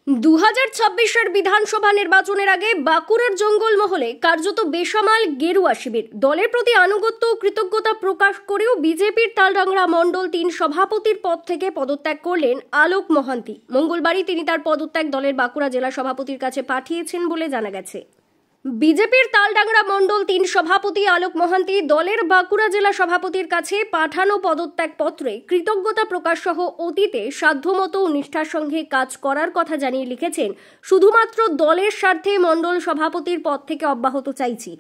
2026-এর বিধানসভা নির্বাচনের আগে বাঁকুড়ার জঙ্গলমহলে কার্যত বেসামাল গেরুয়া শিবির। দলের প্রতি আনুগত্য ও কৃতজ্ঞতা প্রকাশ করেও বিজেপির তালডাংরা মণ্ডল 3 সভাপতির পদ থেকে পদত্যাগ করলেন আলোক মহান্তি। মঙ্গলবারই তিনি তার পদত্যাগ দলের বাঁকুড়া জেলা সভাপতির কাছে পাঠিয়েছেন বলে জানা গেছে। বিজেপির তালডাংরা মণ্ডল 3 সভাপতি আলোক মহান্তি দলের বাঁকুড়া জেলা সভাপতির কাছে পাঠানো পদত্যাগ পত্রে কৃতজ্ঞতা প্রকাশ সহ অতীতে সাধ্যমতো নিষ্ঠার সঙ্গে কাজ করার কথা জানিয়ে লিখেছেন, শুধুমাত্র দলের স্বার্থে মণ্ডল সভাপতির পদ থেকে অব্যাহত চাইছি।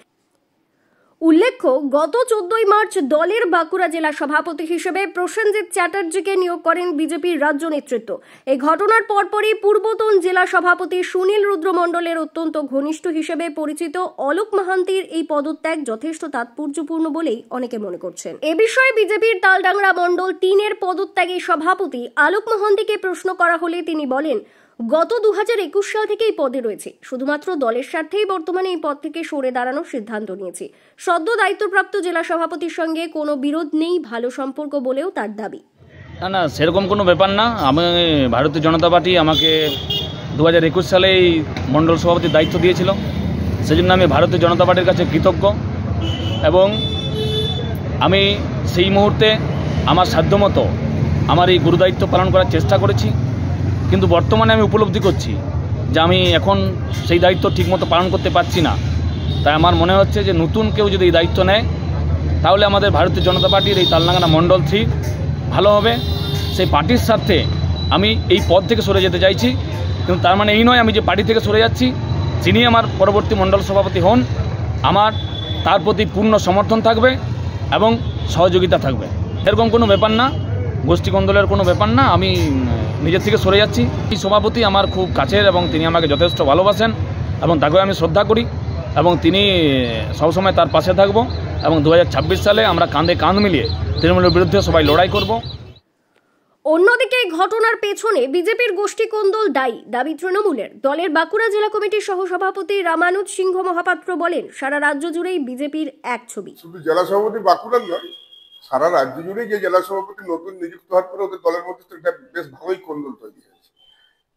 উল্লেখ্য, গত 14 মার্চ দলের বাঁকুড়া জেলা সভাপতি হিসেবে প্রসেনজিৎ চ্যাটার্জিকে নিয়োগ করেন বিজেপির রাজ্য নেতৃত্ব। এই ঘটনার পরপরই পূর্বতন জেলা সভাপতি সুনীল রুদ্র মণ্ডলের অত্যন্ত ঘনিষ্ঠ হিসেবে পরিচিত অলোক মহান্তির এই পদত্যাগ যথেষ্ট তাৎপর্যপূর্ণ বলেই অনেকে মনে করছেন। এ বিষয়ে বিজেপির তালডাংরা মণ্ডল 3-এর পদত্যাগী সভাপতি আলোক মহান্তিকে প্রশ্ন করা হলে তিনি বলেন, গত 2021 সাল থেকে এই পদে রয়েছে, শুধুমাত্র দলের স্বার্থেই বর্তমানে এই পদ থেকে সরে দাঁড়ানোর সিদ্ধান্ত নিয়েছি। সদ্য দায়িত্বপ্রাপ্ত জেলা সভাপতির সঙ্গে কোনো বিরোধ নেই, ভালো সম্পর্ক বলেও তার দাবি। না, সেরকম কোনো ব্যাপার না। আমি ভারতীয় জনতা পার্টি আমাকে 2021 সালেই মণ্ডল সভাপতির দায়িত্ব দিয়েছিল, সেজন্য আমি ভারতীয় জনতা পার্টির কাছে কৃতজ্ঞ এবং আমি সেই মুহূর্তে আমার সাধ্যমতো আমার এই গুরুদায়িত্ব পালন করার চেষ্টা করেছি। কিন্তু বর্তমানে আমি উপলব্ধি করছি যে আমি এখন সেই দায়িত্ব ঠিকমতো পালন করতে পারছি না। তাই আমার মনে হচ্ছে যে নতুন কেউ যদি এই দায়িত্ব নেয় তাহলে আমাদের ভারতীয় জনতা পার্টির এই তালডাংরা মণ্ডল 3 ভালো হবে। সেই পার্টির স্বার্থে আমি এই পদ থেকে সরে যেতে চাইছি, কিন্তু তার মানে এই নয় আমি যে পার্টি থেকে সরে যাচ্ছি তিনি আমার পরবর্তী মণ্ডল সভাপতি হন, আমার তার প্রতি পূর্ণ সমর্থন থাকবে এবং সহযোগিতা থাকবে। এরকম কোনো ব্যাপার না, গোষ্ঠী কোন্দলের কোনো ব্যাপার না। আমি নিজের থেকে সরে যাচ্ছি। এই সভাপতি আমার খুব কাছের এবং তিনি আমাকে যথেষ্ট ভালোবাসেন এবং তাকেও আমি শ্রদ্ধা করি এবং তিনি সবসময় তার পাশে থাকবো এবং 2026 সালে আমরা কাঁধে কাঁধ মিলিয়ে তৃণমূলের বিরুদ্ধে সবাই লড়াই করব। অন্যদিকে এই ঘটনার পেছনে বিজেপির গোষ্ঠী কোন্দল দাবি তৃণমূলের। দলের বাঁকুড়া জেলা কমিটির সহসভাপতি রামানুজ সিংহ মহাপাত্র বলেন, সারা রাজ্য জুড়েই বিজেপির এক ছবি। শুধু জেলা সভাপতি বাঁকুড়ার নয়, সারা রাজ্য জুড়ে যে জেলা সভাপতি নতুন নিযুক্ত হওয়ার পরে ওদের দলের মধ্যে একটা বেশ ভালোই কোন্দল তৈরি হয়েছে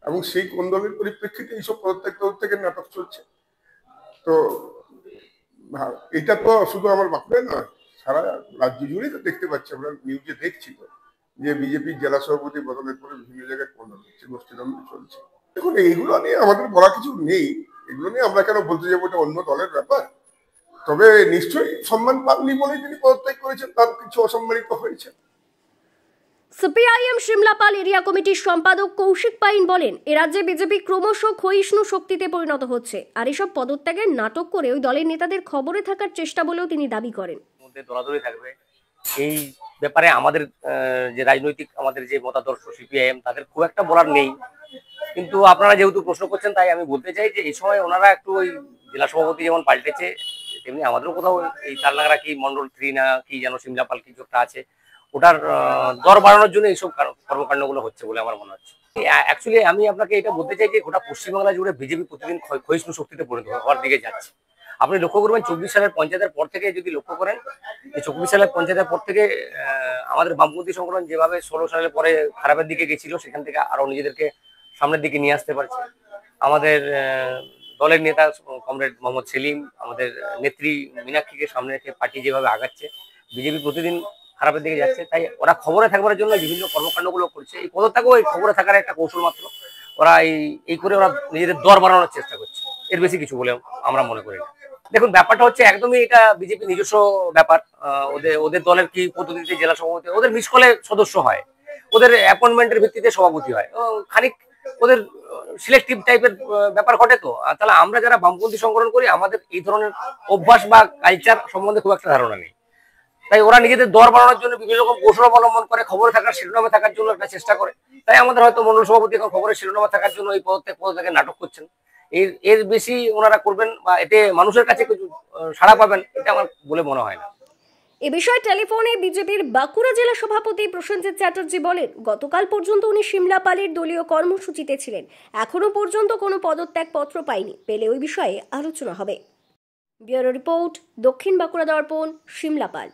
এবং সেই কোন্দলের পরিপ্রেক্ষিতে এইসব প্রত্যেক নাটক চলছে। তো এটা তো শুধু আমার বাঁকুড়ায় নয়, সারা রাজ্য জুড়েই তো দেখতে পাচ্ছি, আমরা নিউজে দেখছি তো যে বিজেপির জেলা সভাপতি বদলের পরে বিভিন্ন জায়গায় কোন্দল হচ্ছে, গোষ্ঠীদ্বন্দ্ব চলছে। দেখুন, এইগুলো নিয়ে আমাদের বলা কিছু নেই, এগুলো নিয়ে আমরা কেন বলতে যাবো এটা অন্য দলের ব্যাপার। তবে নিশ্চয়ই সম্মান পাননি বলেই তিনি পদত্যাগ করেছেন, তার কিছু অসম্মানিত হয়েছে। সিপিআইএম সিমলাপাল এরিয়া কমিটির সম্পাদক কৌশিক পাইন বলেন, এ রাজ্যে বিজেপি ক্রমশ ক্ষয়িষ্ণু শক্তিতে পরিণত হচ্ছে, আর এসব পদত্যাগের নাটক করে ওই দলের নেতাদের খবরে থাকার চেষ্টা বলেও তিনি দাবি করেন। দলাদলি থাকবে এই ব্যাপারে আমাদের যে রাজনৈতিক আমাদের যে মতাদর্শ সিপিআইএম তাদের খুব একটা বলার নেই, কিন্তু আপনারা যেহেতু প্রশ্ন করছেন তাই আমি বলতে চাই যে এই সময় ওনারা একটু ওই জেলা সভাপতি যেমন পাল্টেছে তেমনি আমাদেরও কোথাও এই তালডাংরা কি মণ্ডল 3 না কি যেন সিমলাপাল কিছু একটা আছে, ওটার দর বাড়ানোর জন্য এইসব কর্মকাণ্ডগুলো হচ্ছে বলে আমার মনে হচ্ছে। অ্যাকচুয়ালি আমি আপনাকে এটা বলতে চাই যে গোটা পশ্চিমবাংলা জুড়ে বিজেপি প্রতিদিন ক্ষয়িষ্ণু শক্তিতে পরিণত হওয়ার দিকে যাচ্ছে। আপনি লক্ষ্য করবেন 24 সালের পঞ্চায়েতের পর থেকে যদি লক্ষ্য করেন, 24 সালের পঞ্চায়েতের পর থেকে আমাদের বামপন্থী সংগঠন যেভাবে 16 সালের পরে খারাপের দিকে গেছিল সেখান থেকে আরো নিজেদেরকে সামনের দিকে নিয়ে আসতে পারছে। আমাদের দলের নেতা কমরেড মোহাম্মদ সেলিম, আমাদের নেত্রী মীনাক্ষীকে সামনে রেখে পার্টি যেভাবে আগাচ্ছে, বিজেপি প্রতিদিন খারাপের দিকে যাচ্ছে। তাই ওরা খবরে থাকবার জন্য বিভিন্ন কর্মকাণ্ডগুলো করছে। এই পদত্যাগও এই খবরে থাকার একটা কৌশল মাত্র। ওরা এই করে ওরা নিজেদের দর বাড়ানোর চেষ্টা করছে, এর বেশি কিছু বলে আমরা মনে করি না। দেখুন, ব্যাপারটা হচ্ছে একদমই এটা বিজেপি নিজস্ব ব্যাপার। ওদের দলের কি পদ্ধতিতে জেলা সভাপতি, ওদের মিসকলে সদস্য হয়, ওদের অ্যাপয়েন্টমেন্টের ভিত্তিতে সভাপতি হয়, খানিক ওদের সিলেক্টিভ টাইপের ব্যাপার ঘটে। তো তাহলে আমরা যারা বামপন্থী সংগঠন করি আমাদের এই ধরনের অভ্যাস বা কালচার সম্বন্ধে খুব একটা ধারণা নেই। তাই ওরা নিজেদের দর বাড়ানোর জন্য বিভিন্ন রকম কৌশল অবলম্বন করে, খবরে থাকার শিরোনামে থাকার জন্য একটা চেষ্টা করে। তাই আমাদের হয়তো মণ্ডল সভাপতি এখন খবরের শিরোনামে থাকার জন্য এই পদত্যাগের নাটক করছেন। এর বেশি ওনারা করবেন বা এতে মানুষের কাছে কিছু সাড়া পাবেন এটা আমার বলে মনে হয় না। এ বিষয়ে টেলিফোনে বিজেপির বাঁকুড়া জেলা সভাপতি প্রসেনজিৎ চ্যাটার্জি বলেন, গতকাল পর্যন্ত উনি সিমলাপালের দলীয় কর্মসূচিতে ছিলেন, এখনো পর্যন্ত কোনো পদত্যাগ পত্র পাইনি, পেলে ওই বিষয়ে আলোচনা হবে। ব্যুরো রিপোর্ট, দক্ষিণ বাঁকুড়া দর্পণ, সিমলাপাল।